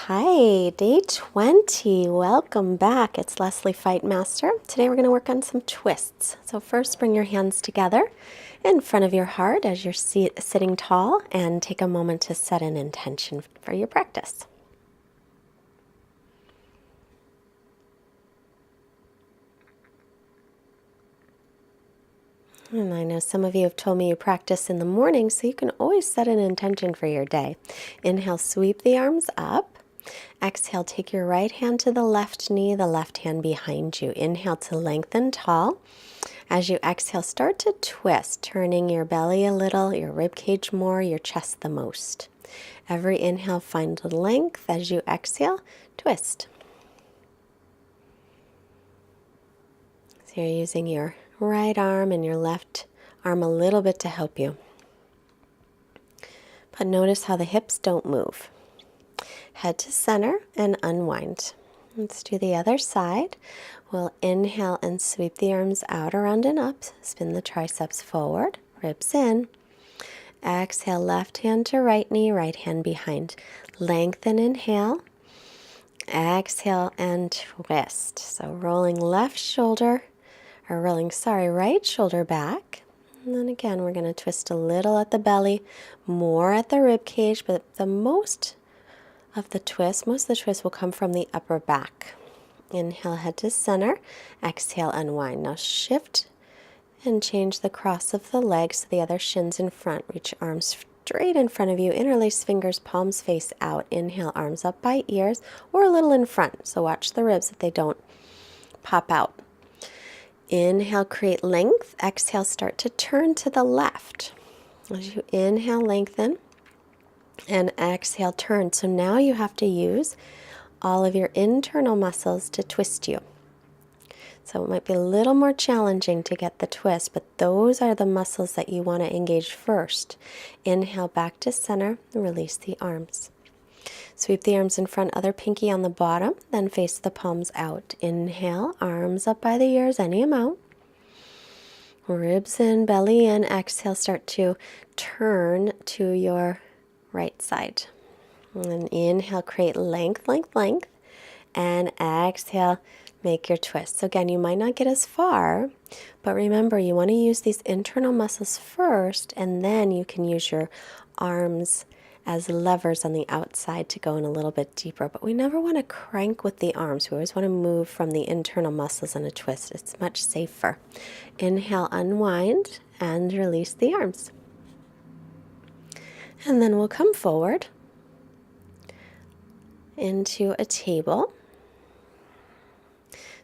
Hi, day 20. Welcome back. It's Leslie Fightmaster. Today we're going to work on some twists. So first bring your hands together in front of your heart as you're sitting tall and take a moment to set an intention for your practice. And I know some of you have told me you practice in the morning, so you can always set an intention for your day. Inhale, sweep the arms up. Exhale, take your right hand to the left knee, the left hand behind you. Inhale to lengthen tall. As you exhale, start to twist, turning your belly a little, your rib cage more, your chest the most. Every inhale, find length. As you exhale, twist. So you're using your right arm and your left arm a little bit to help you. But notice how the hips don't move. Head to center and unwind. Let's do the other side. We'll inhale and sweep the arms out, around and up. Spin the triceps forward, ribs in. Exhale, left hand to right knee, right hand behind. Lengthen, inhale. Exhale and twist. So rolling right shoulder back. And then again, we're going to twist a little at the belly, more at the rib cage, but most of the twist will come from the upper back. Inhale, head to center. Exhale, unwind. Now shift and change the cross of the legs to the other shins in front. Reach arms straight in front of you. Interlace fingers, palms face out. Inhale, arms up by ears or a little in front. So watch the ribs that they don't pop out. Inhale, create length. Exhale, start to turn to the left. As you inhale, lengthen. And exhale, turn. So now you have to use all of your internal muscles to twist you. So it might be a little more challenging to get the twist, but those are the muscles that you want to engage first. Inhale, back to center, release the arms. Sweep the arms in front, other pinky on the bottom, then face the palms out. Inhale, arms up by the ears, any amount. Ribs in, belly in. Exhale, start to turn to your right side. And inhale, create length, length, length. And exhale, make your twist. So again, you might not get as far, but remember, you want to use these internal muscles first, and then you can use your arms as levers on the outside to go in a little bit deeper. But we never want to crank with the arms. We always want to move from the internal muscles in a twist. It's much safer. Inhale, unwind, and release the arms. And then we'll come forward into a table.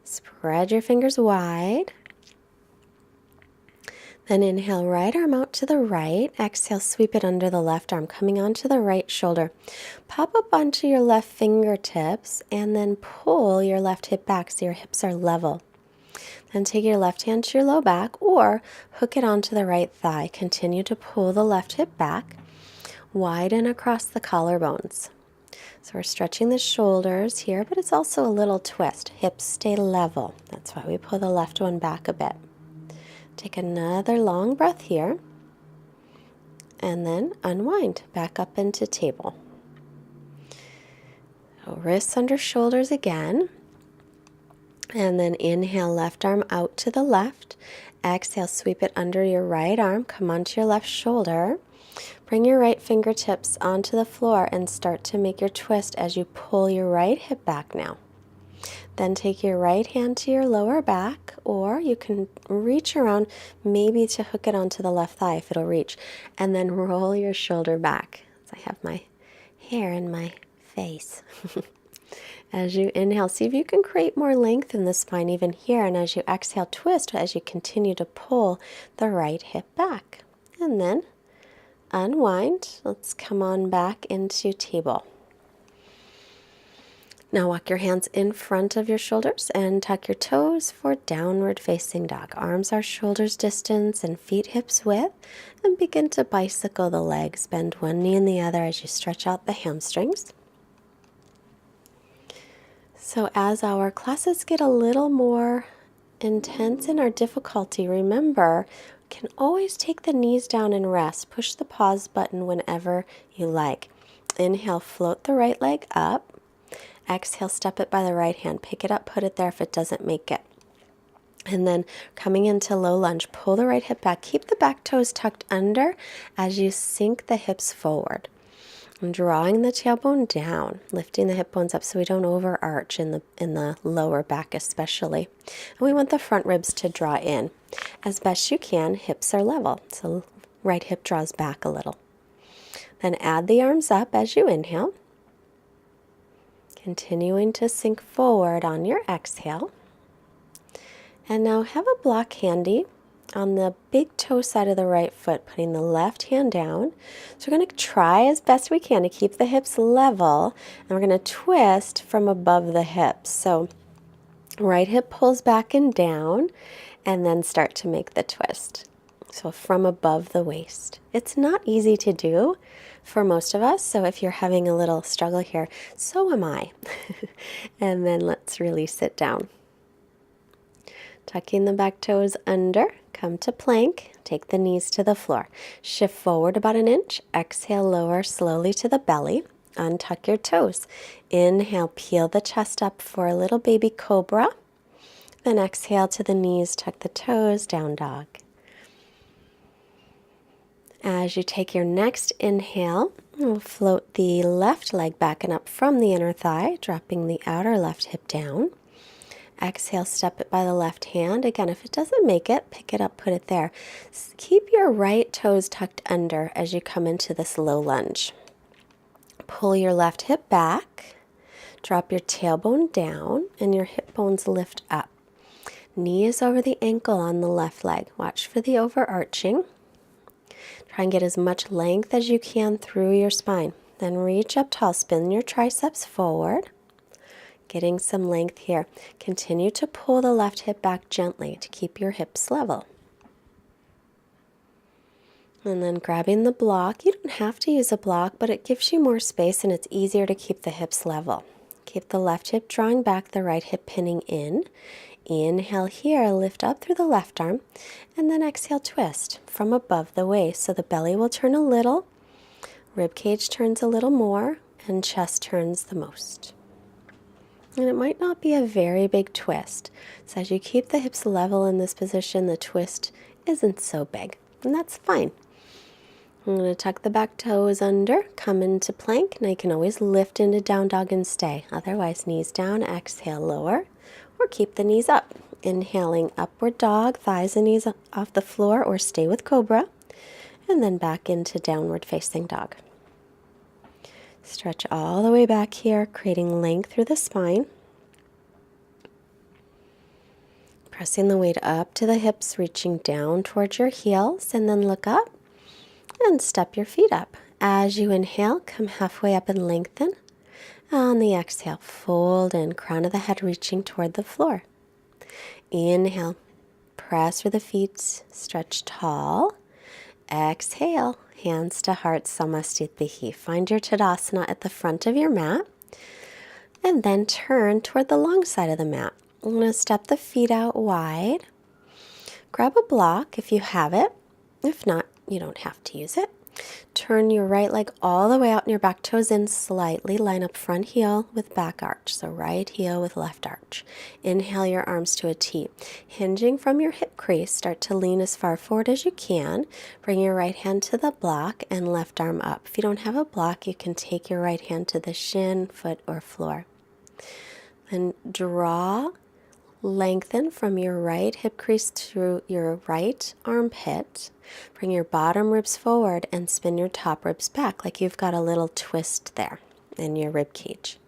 Spread your fingers wide. Then inhale, right arm out to the right. Exhale, sweep it under the left arm, coming onto the right shoulder. Pop up onto your left fingertips and then pull your left hip back so your hips are level. Then take your left hand to your low back or hook it onto the right thigh. Continue to pull the left hip back. Widen across the collarbones. So we're stretching the shoulders here, but it's also a little twist. Hips stay level. That's why we pull the left one back a bit. Take another long breath here. And then unwind back up into table. So wrists under shoulders again. And then inhale, left arm out to the left. Exhale, sweep it under your right arm. Come onto your left shoulder. Bring your right fingertips onto the floor and start to make your twist as you pull your right hip back now. Then take your right hand to your lower back, or you can reach around maybe to hook it onto the left thigh if it'll reach, and then roll your shoulder back. So I have my hair in my face. As you inhale, see if you can create more length in the spine even here, and as you exhale, twist as you continue to pull the right hip back. And then unwind. Let's come on back into table. Now walk your hands in front of your shoulders and tuck your toes for downward facing dog. Arms are shoulders distance and feet hips width. And begin to bicycle the legs. Bend one knee and the other as you stretch out the hamstrings. So as our classes get a little more intense in our difficulty, remember, you can always take the knees down and rest. Push the pause button whenever you like. Inhale, float the right leg up. Exhale, step it by the right hand. Pick it up, put it there if it doesn't make it. And then coming into low lunge, pull the right hip back. Keep the back toes tucked under as you sink the hips forward. And drawing the tailbone down, lifting the hip bones up so we don't overarch in the lower back especially. And we want the front ribs to draw in. As best you can, hips are level, so right hip draws back a little. Then add the arms up as you inhale. Continuing to sink forward on your exhale. And now have a block handy on the big toe side of the right foot, putting the left hand down. So we're going to try as best we can to keep the hips level, and we're going to twist from above the hips. So right hip pulls back and down, and then start to make the twist. So from above the waist. It's not easy to do for most of us, so if you're having a little struggle here, so am I. And then let's release it down. Tucking the back toes under, come to plank, take the knees to the floor. Shift forward about an inch, exhale, lower slowly to the belly, untuck your toes. Inhale, peel the chest up for a little baby cobra. Then exhale to the knees, tuck the toes, down dog. As you take your next inhale, we'll float the left leg back and up from the inner thigh, dropping the outer left hip down. Exhale, step it by the left hand. Again, if it doesn't make it, pick it up, put it there. Keep your right toes tucked under as you come into this low lunge. Pull your left hip back, drop your tailbone down, and your hip bones lift up. Knee is over the ankle on the left leg. Watch for the overarching. Try and get as much length as you can through your spine. Then reach up tall, spin your triceps forward. Getting some length here. Continue to pull the left hip back gently to keep your hips level. And then grabbing the block. You don't have to use a block, but it gives you more space and it's easier to keep the hips level. Keep the left hip drawing back, the right hip pinning in. Inhale here, lift up through the left arm, and then exhale, twist from above the waist. So the belly will turn a little, rib cage turns a little more, and chest turns the most. And it might not be a very big twist. So as you keep the hips level in this position, the twist isn't so big, and that's fine. I'm going to tuck the back toes under, come into plank. Now you can always lift into down dog and stay. Otherwise, knees down, exhale, lower, or keep the knees up. Inhaling, upward dog, thighs and knees off the floor, or stay with cobra, and then back into downward facing dog. Stretch all the way back here, creating length through the spine. Pressing the weight up to the hips, reaching down towards your heels, and then look up and step your feet up. As you inhale, come halfway up and lengthen. On the exhale, fold in, crown of the head reaching toward the floor. Inhale, press through the feet, stretch tall. Exhale, hands to heart, Samastitihi. Find your Tadasana at the front of your mat, and then turn toward the long side of the mat. I'm going to step the feet out wide. Grab a block if you have it. If not, you don't have to use it. Turn your right leg all the way out and your back toes in slightly. Line up front heel with back arch. So right heel with left arch. Inhale your arms to a T. Hinging from your hip crease, start to lean as far forward as you can. Bring your right hand to the block and left arm up. If you don't have a block, you can take your right hand to the shin, foot, or floor. Then draw, lengthen from your right hip crease through your right armpit. Bring your bottom ribs forward and spin your top ribs back like you've got a little twist there in your rib cage.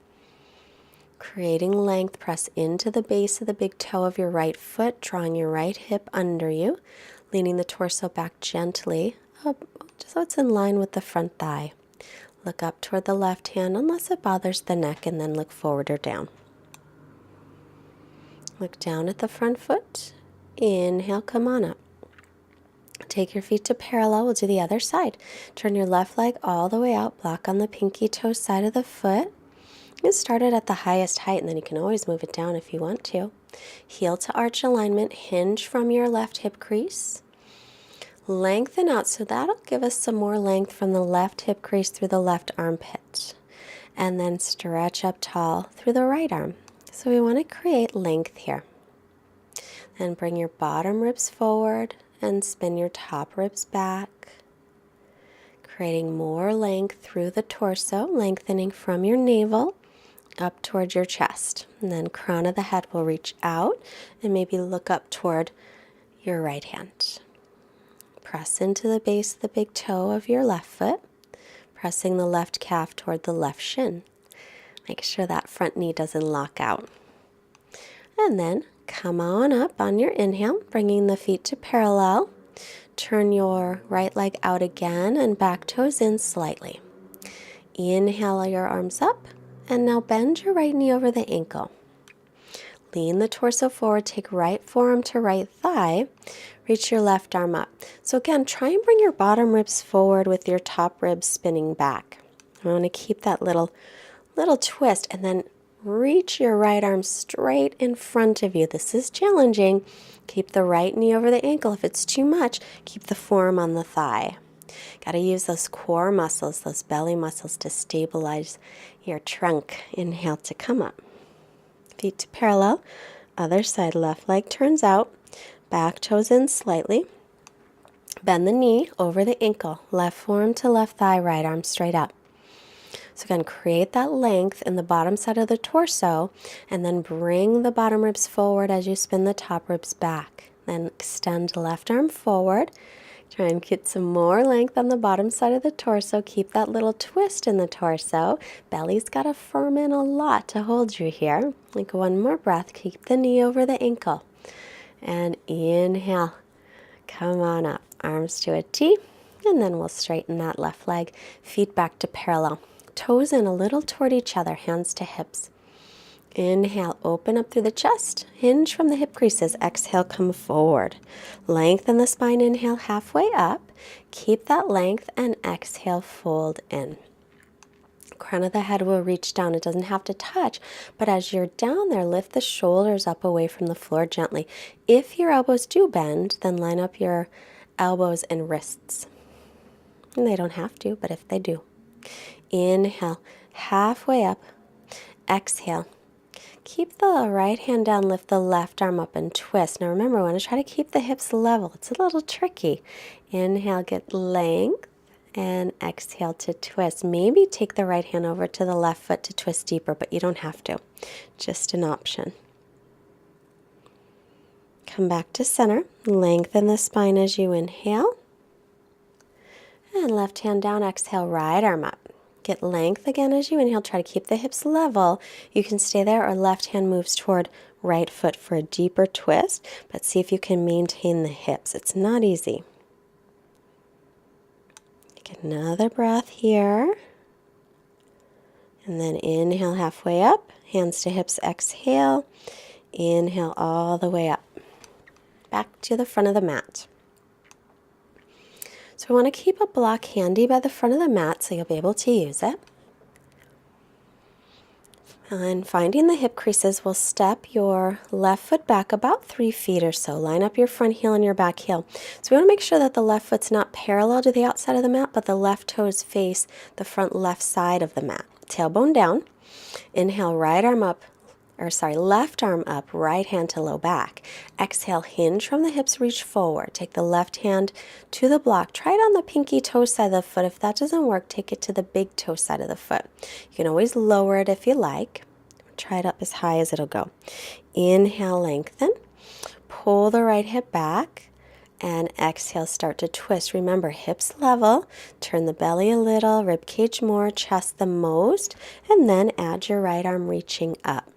Creating length, press into the base of the big toe of your right foot, drawing your right hip under you, leaning the torso back gently up so it's in line with the front thigh. Look up toward the left hand unless it bothers the neck, and then look forward or down. Look down at the front foot. Inhale, come on up. Take your feet to parallel. We'll do the other side. Turn your left leg all the way out. Block on the pinky toe side of the foot. You start it at the highest height, and then you can always move it down if you want to. Heel to arch alignment. Hinge from your left hip crease. Lengthen out. So that'll give us some more length from the left hip crease through the left armpit. and then stretch up tall through the right arm. So we want to create length here. And bring your bottom ribs forward and spin your top ribs back, creating more length through the torso, lengthening from your navel up towards your chest. And then crown of the head will reach out and maybe look up toward your right hand. Press into the base of the big toe of your left foot, pressing the left calf toward the left shin. Make sure that front knee doesn't lock out. And then come on up on your inhale, bringing the feet to parallel. Turn your right leg out again and back toes in slightly. Inhale your arms up, and now bend your right knee over the ankle. Lean the torso forward, take right forearm to right thigh, reach your left arm up. So again, try and bring your bottom ribs forward with your top ribs spinning back. I want to keep that little twist, and then reach your right arm straight in front of you. This is challenging. Keep the right knee over the ankle. If it's too much, keep the forearm on the thigh. Got to use those core muscles, those belly muscles to stabilize your trunk. Inhale to come up. Feet to parallel. Other side, left leg turns out. Back toes in slightly. Bend the knee over the ankle. Left forearm to left thigh, right arm straight up. So again, create that length in the bottom side of the torso, and then bring the bottom ribs forward as you spin the top ribs back. Then extend the left arm forward. Try and get some more length on the bottom side of the torso. Keep that little twist in the torso. Belly's got to firm in a lot to hold you here. Like one more breath. Keep the knee over the ankle. And inhale. Come on up. Arms to a T. And then we'll straighten that left leg. Feet back to parallel. Toes in a little toward each other, hands to hips. Inhale, open up through the chest, hinge from the hip creases. Exhale, come forward. Lengthen the spine, inhale halfway up. Keep that length and exhale, fold in. Crown of the head will reach down. It doesn't have to touch, but as you're down there, lift the shoulders up away from the floor gently. If your elbows do bend, then line up your elbows and wrists. And they don't have to, but if they do. Inhale, halfway up. Exhale. Keep the right hand down, lift the left arm up and twist. Now remember, I want to try to keep the hips level. It's a little tricky. Inhale, get length, and exhale to twist. Maybe take the right hand over to the left foot to twist deeper, but you don't have to. Just an option. Come back to center. Lengthen the spine as you inhale. And left hand down, exhale, right arm up. Get length again as you inhale. Try to keep the hips level. You can stay there, or left hand moves toward right foot for a deeper twist, but see if you can maintain the hips. It's not easy. Take another breath here. And then inhale halfway up. Hands to hips, exhale. Inhale all the way up. Back to the front of the mat. So we want to keep a block handy by the front of the mat so you'll be able to use it. And finding the hip creases, we'll step your left foot back about 3 feet or so. Line up your front heel and your back heel. So we want to make sure that the left foot's not parallel to the outside of the mat, but the left toes face the front left side of the mat. Tailbone down. Inhale, left arm up, right hand to low back. Exhale, hinge from the hips, reach forward. Take the left hand to the block. Try it on the pinky toe side of the foot. If that doesn't work, take it to the big toe side of the foot. You can always lower it if you like. Try it up as high as it'll go. Inhale, lengthen. Pull the right hip back. And exhale, start to twist. Remember, hips level. Turn the belly a little, rib cage more, chest the most. And then add your right arm reaching up.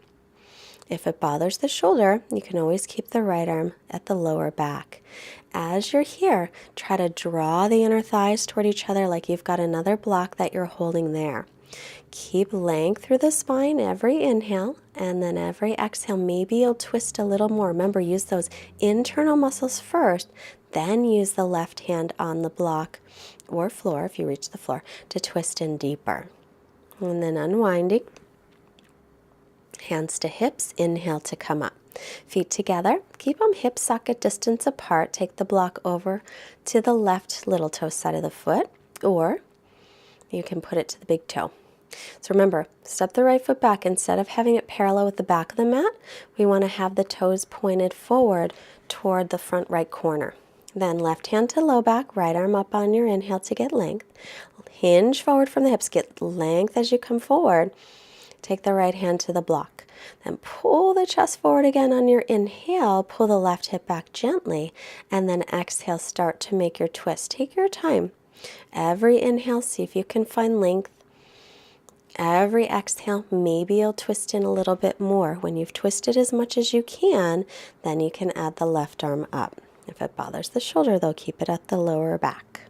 If it bothers the shoulder, you can always keep the right arm at the lower back. As you're here, try to draw the inner thighs toward each other like you've got another block that you're holding there. Keep length through the spine every inhale, and then every exhale, maybe you'll twist a little more. Remember, use those internal muscles first, then use the left hand on the block or floor, if you reach the floor, to twist in deeper. And then unwinding. Hands to hips, inhale to come up. Feet together, keep them hip socket distance apart. Take the block over to the left little toe side of the foot, or you can put it to the big toe. So remember, step the right foot back. Instead of having it parallel with the back of the mat, we want to have the toes pointed forward toward the front right corner. Then left hand to low back, right arm up on your inhale to get length. Hinge forward from the hips, get length as you come forward. Take the right hand to the block. Then pull the chest forward again on your inhale, pull the left hip back gently, and then exhale, start to make your twist. Take your time. Every inhale, see if you can find length. Every exhale, maybe you'll twist in a little bit more. When you've twisted as much as you can, then you can add the left arm up. If it bothers the shoulder, though, keep it at the lower back.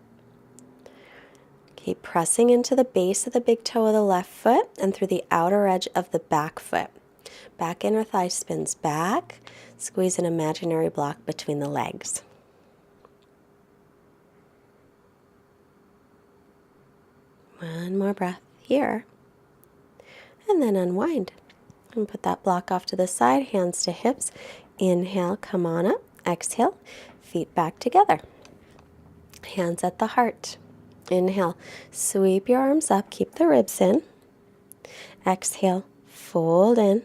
Keep pressing into the base of the big toe of the left foot and through the outer edge of the back foot. Back inner thigh spins back. Squeeze an imaginary block between the legs. One more breath here. And then unwind. And put that block off to the side, hands to hips. Inhale, come on up. Exhale, feet back together. Hands at the heart. Inhale, sweep your arms up, keep the ribs in. Exhale, fold in.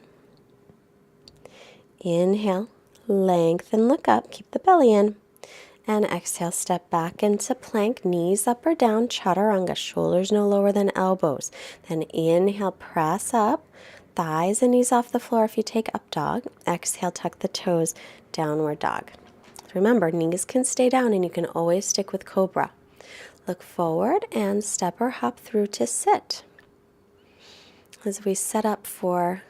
Inhale, lengthen, look up, keep the belly in. And exhale, step back into plank, knees up or down, chaturanga, shoulders no lower than elbows. Then inhale, press up, thighs and knees off the floor if you take up dog. Exhale, tuck the toes, downward dog. Remember, knees can stay down and you can always stick with cobra. Look forward and step or hop through to sit. As we set up for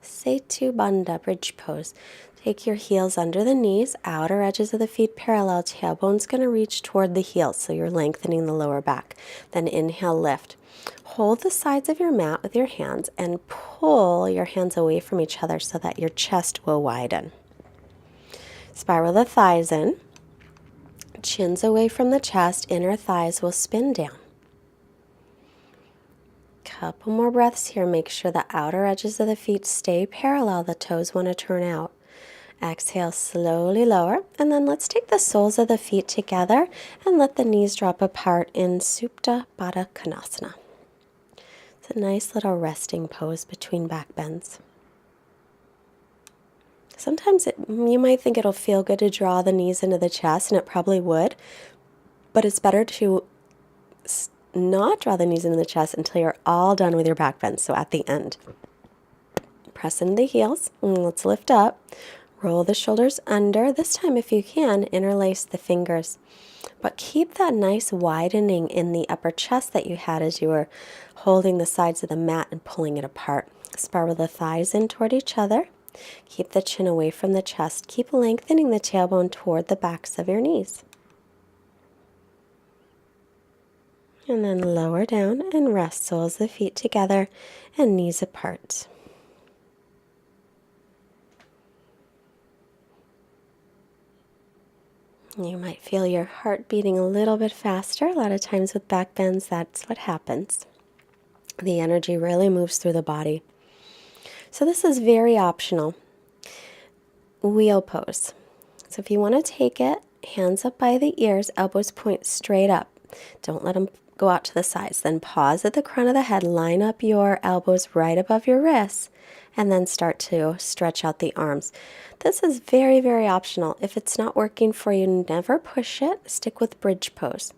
Setu Bandha, bridge pose. Take your heels under the knees, outer edges of the feet parallel, tailbone's going to reach toward the heels, so you're lengthening the lower back. Then inhale, lift. Hold the sides of your mat with your hands and pull your hands away from each other so that your chest will widen. Spiral the thighs in. Chins away from the chest, inner thighs will spin down. Couple more breaths here. Make sure the outer edges of the feet stay parallel. The toes want to turn out. Exhale, slowly lower. And then let's take the soles of the feet together and let the knees drop apart in Supta Baddha Konasana. It's a nice little resting pose between back bends. Sometimes you might think it'll feel good to draw the knees into the chest, and it probably would. But it's better to not draw the knees into the chest until you're all done with your back bend. So at the end, press into the heels. And let's lift up. Roll the shoulders under. This time, if you can, interlace the fingers. But keep that nice widening in the upper chest that you had as you were holding the sides of the mat and pulling it apart. Spiral the thighs in toward each other. Keep the chin away from the chest. Keep lengthening the tailbone toward the backs of your knees. And then lower down and rest soles of the feet together and knees apart. You might feel your heart beating a little bit faster. A lot of times with back bends, that's what happens. The energy really moves through the body. So this is very optional. Wheel pose. So if you want to take it, hands up by the ears, elbows point straight up. Don't let them go out to the sides. Then pause at the crown of the head, line up your elbows right above your wrists, and then start to stretch out the arms. This is very, very optional. If it's not working for you, never push it. Stick with bridge pose.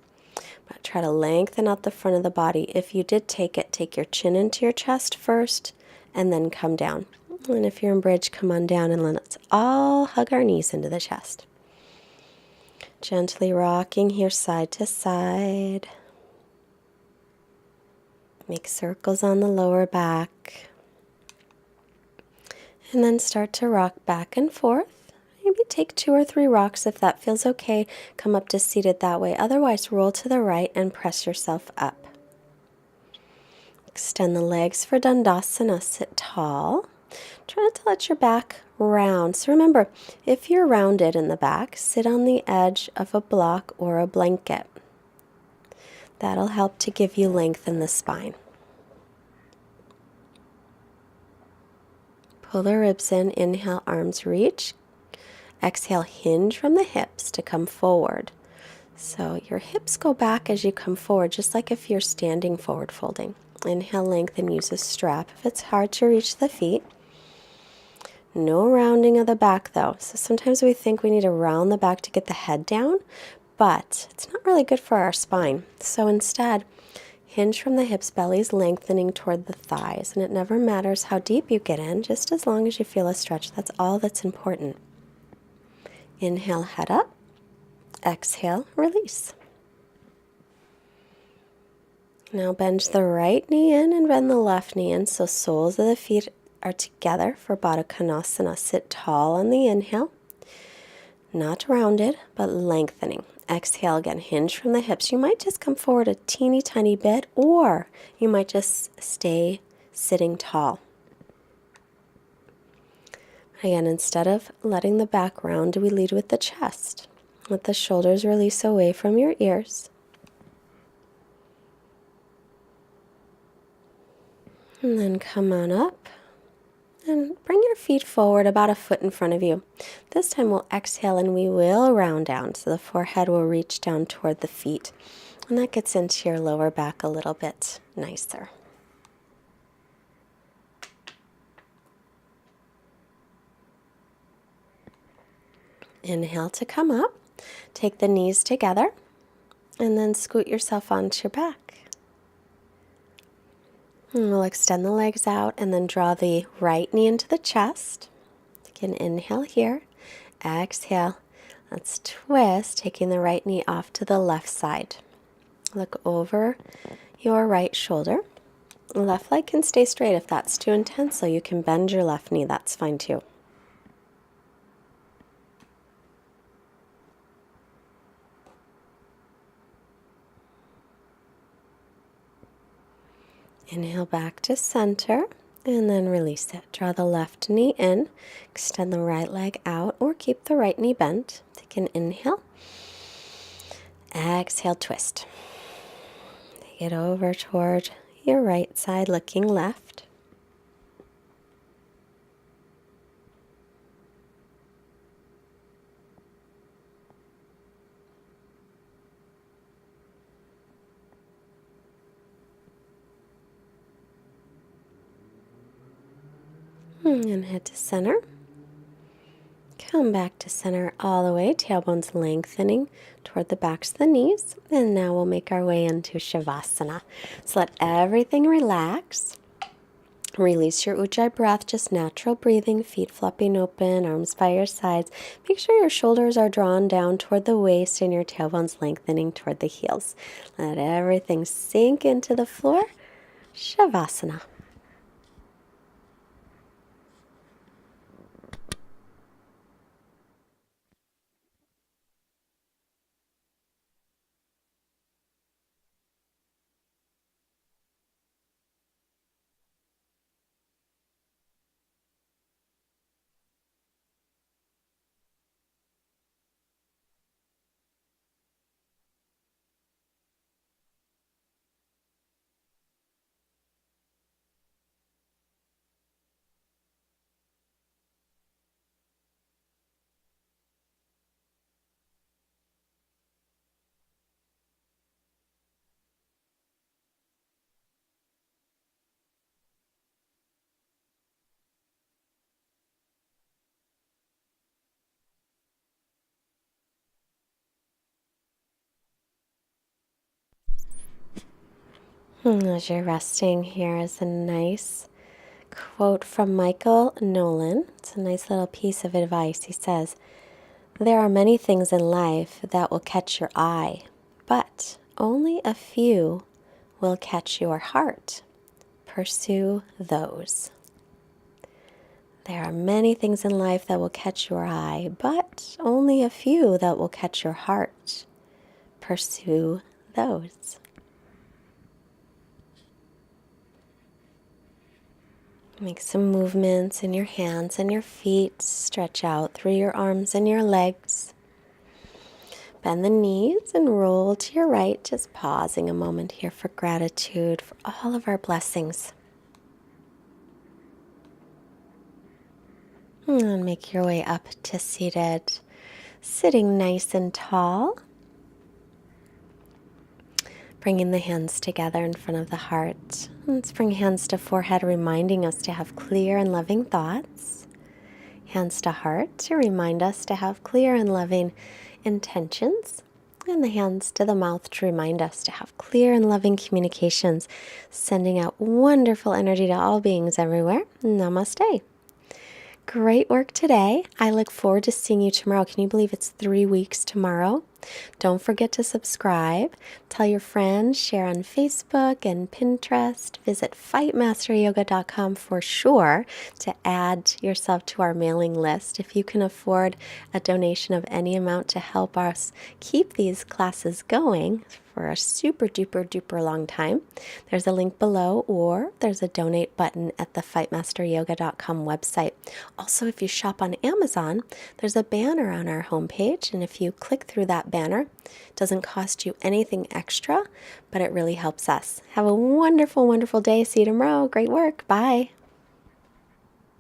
But try to lengthen out the front of the body. If you did take it, take your chin into your chest first, and then come down. And if you're in bridge, come on down and let's all hug our knees into the chest. Gently rocking here side to side. Make circles on the lower back. And then start to rock back and forth. Maybe take 2 or 3 rocks if that feels okay. Come up to seated that way. Otherwise, roll to the right and press yourself up. Extend the legs for Dandasana. Sit tall. Try not to let your back round. So remember, if you're rounded in the back, sit on the edge of a block or a blanket. That'll help to give you length in the spine. Pull the ribs in. Inhale, arms reach. Exhale, hinge from the hips to come forward. So your hips go back as you come forward, just like if you're standing forward folding. Inhale, lengthen, use a strap if it's hard to reach the feet. No rounding of the back though. So sometimes we think we need to round the back to get the head down, but it's not really good for our spine. So instead, hinge from the hips, belly's lengthening toward the thighs. And it never matters how deep you get in, just as long as you feel a stretch. That's all that's important. Inhale, head up. Exhale, release. Now bend the right knee in and bend the left knee in so soles of the feet are together for Baddha Konasana. Sit tall on the inhale, not rounded, but lengthening. Exhale again, hinge from the hips. You might just come forward a teeny tiny bit, or you might just stay sitting tall. Again, instead of letting the back round, we lead with the chest. Let the shoulders release away from your ears. And then come on up and bring your feet forward about a foot in front of you. This time we'll exhale and we will round down, so the forehead will reach down toward the feet. And that gets into your lower back a little bit nicer. Inhale to come up. Take the knees together and then scoot yourself onto your back. And we'll extend the legs out and then draw the right knee into the chest. Again, inhale here. Exhale. Let's twist, taking the right knee off to the left side. Look over your right shoulder. Left leg can stay straight if that's too intense, so you can bend your left knee. That's fine too. Inhale back to center and then release it. Draw the left knee in, extend the right leg out, or keep the right knee bent. Take an inhale. Exhale, twist. Take it over toward your right side, looking left. And head to center. Come back to center all the way, tailbones lengthening toward the backs of the knees. And now we'll make our way into Shavasana. So let everything relax. Release your Ujjayi breath, just natural breathing, feet flopping open, arms by your sides. Make sure your shoulders are drawn down toward the waist and your tailbones lengthening toward the heels. Let everything sink into the floor. Shavasana. As you're resting, here is a nice quote from Michael Nolan. It's a nice little piece of advice. He says, "There are many things in life that will catch your eye, but only a few will catch your heart. Pursue those." There are many things in life that will catch your eye, but only a few that will catch your heart. Pursue those. Make some movements in your hands and your feet. Stretch out through your arms and your legs. Bend the knees and roll to your right. Just pausing a moment here for gratitude for all of our blessings. And make your way up to seated. Sitting nice and tall. Bringing the hands together in front of the heart. Let's bring hands to forehead, reminding us to have clear and loving thoughts. Hands to heart to remind us to have clear and loving intentions. And the hands to the mouth to remind us to have clear and loving communications, sending out wonderful energy to all beings everywhere. Namaste. Great work today. I look forward to seeing you tomorrow. Can you believe it's 3 weeks tomorrow? Don't forget to subscribe. Tell your friends, share on Facebook and Pinterest. Visit fightmasteryoga.com for sure to add yourself to our mailing list. If you can afford a donation of any amount to help us keep these classes going for a super duper duper long time, there's a link below, or there's a donate button at the fightmasteryoga.com website. Also, if you shop on Amazon, there's a banner on our homepage, and if you click through that banner, it doesn't cost you anything extra, but it really helps us. Have a wonderful, wonderful day. See you tomorrow. Great work. Bye.